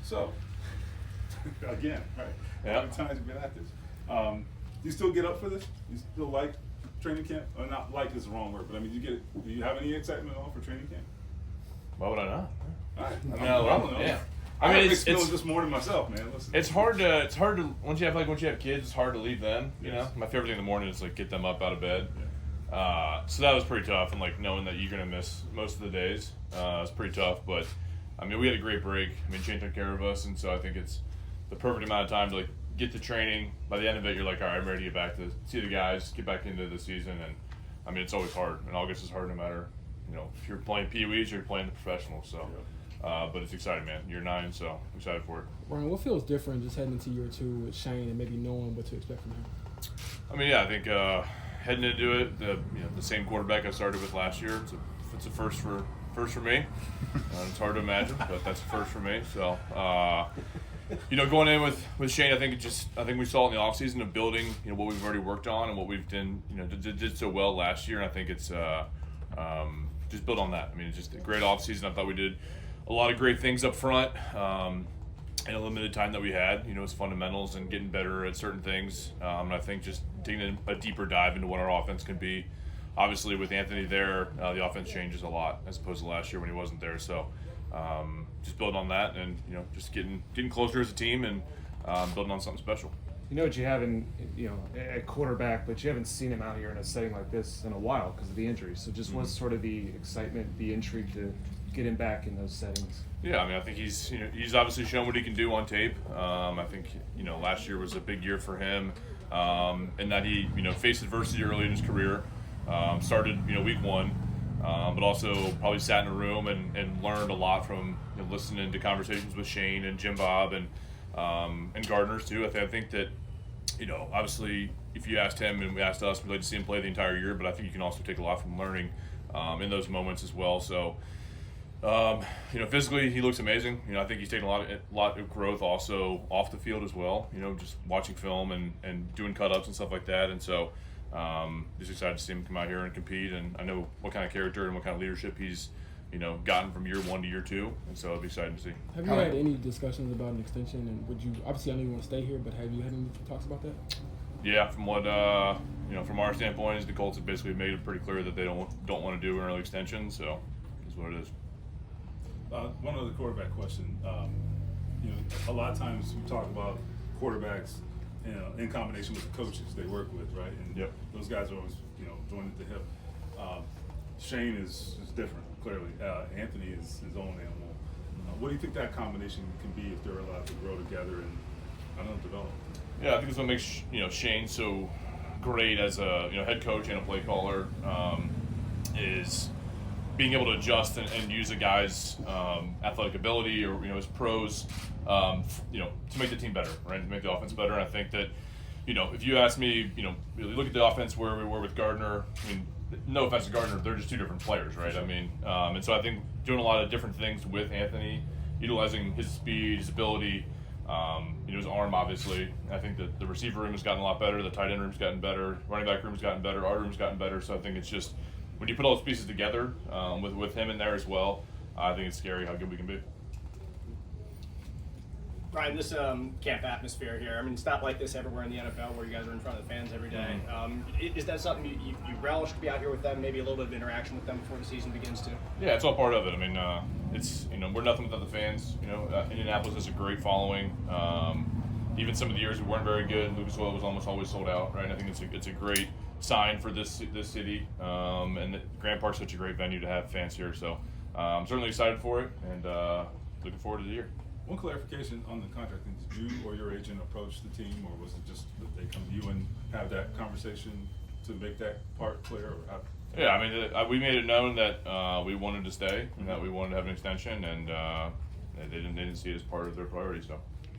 So, again, right? Yeah. How many times have you been at this? Do you still get up for this? You still like training camp? Or not like is the wrong word, but I mean, do you have any excitement at all for training camp? Why would I not? All right. I don't know. Yeah. I mean, have it's feelings this morning myself, man. Listen. It's hard to once you have kids, it's hard to leave them. You know, my favorite thing in the morning is like get them up out of bed. Yeah. So that was pretty tough, and like knowing that you're gonna miss most of the days, it's pretty tough. But I mean, we had a great break. I mean, Shane took care of us, and so I think it's the perfect amount of time to like get to training. By the end of it, you're like, all right, I'm ready to get back to see the guys, get back into the season. And I mean, it's always hard, and August is hard no matter, you know, if you're playing Pee-wees or you're playing the professionals. So. Yeah. But it's exciting, man. Year 9, so I'm excited for it. Ryan, what feels different just heading into year 2 with Shane and maybe knowing what to expect from him? I mean, yeah, I think heading into it, the same quarterback I started with last year. It's a first for me. It's hard to imagine, but that's a first for me. So, going in with Shane, I think we saw in the offseason of building, what we've already worked on and what we've did so well last year, and I think it's just build on that. I mean, it's just a great offseason. I thought we did a lot of great things up front in a limited time that we had. It's fundamentals and getting better at certain things. And I think just taking a deeper dive into what our offense can be. Obviously, with Anthony there, the offense changes a lot as opposed to last year when he wasn't there. So just building on that and, just getting closer as a team and building on something special. You know what you have at quarterback, but you haven't seen him out here in a setting like this in a while because of the injury. So just what's sort of the excitement, the intrigue to get him back in those settings? Yeah, I mean, I think he's obviously shown what he can do on tape. I think last year was a big year for him, in that he faced adversity early in his career, started week 1, but also probably sat in a room and learned a lot from listening to conversations with Shane and Jim Bob and Gardner's too. I think that obviously if you asked him and we asked us, we'd like to see him play the entire year, but I think you can also take a lot from learning in those moments as well. So. Physically he looks amazing. I think he's taken a lot of growth also off the field as well. Just watching film and doing cut-ups and stuff like that. And so, just excited to see him come out here and compete. And I know what kind of character and what kind of leadership he's, gotten from year 1 to year 2. And so it'll be exciting to see. Have you had any discussions about an extension? And would you, obviously I know you want to stay here, but have you had any talks about that? Yeah, from what from our standpoint, is the Colts have basically made it pretty clear that they don't want to do an early extension. So, that's what it is. One other quarterback question. A lot of times we talk about quarterbacks, in combination with the coaches they work with, right? And those guys are always, joined at the hip. Shane is different, clearly. Anthony is his own animal. What do you think that combination can be if they're allowed to grow together and develop? Yeah, I think that's what makes Shane so great as a head coach and a play caller. Is being able to adjust and use a guy's athletic ability or his pros, to make the team better, right? To make the offense better. And I think that, if you ask me, really look at the offense where we were with Gardner. I mean, no offense to Gardner, they're just 2 different players, right? Sure. I mean, and so I think doing a lot of different things with Anthony, utilizing his speed, his ability, his arm, obviously. I think that the receiver room has gotten a lot better. The tight end room's gotten better. Running back room's gotten better. Our room's gotten better. So I think it's just, when you put all those pieces together, with him in there as well, I think it's scary how good we can be. Ryan, this camp atmosphere here, I mean, it's not like this everywhere in the NFL where you guys are in front of the fans every day. Is that something you relish to be out here with them, maybe a little bit of interaction with them before the season begins too? Yeah, it's all part of it. I mean, it's, we're nothing without the fans. Indianapolis has a great following. Even some of the years we weren't very good, Lucas Oil was almost always sold out, right? I think it's a great sign for this city, and Grand Park's such a great venue to have fans here. So I'm certainly excited for it, and looking forward to the year. One clarification on the contract: did you or your agent approach the team, or was it just that they come to you and have that conversation to make that part clear? Or how? Yeah, I mean, we made it known that we wanted to stay and that we wanted to have an extension, and they didn't see it as part of their priority. So.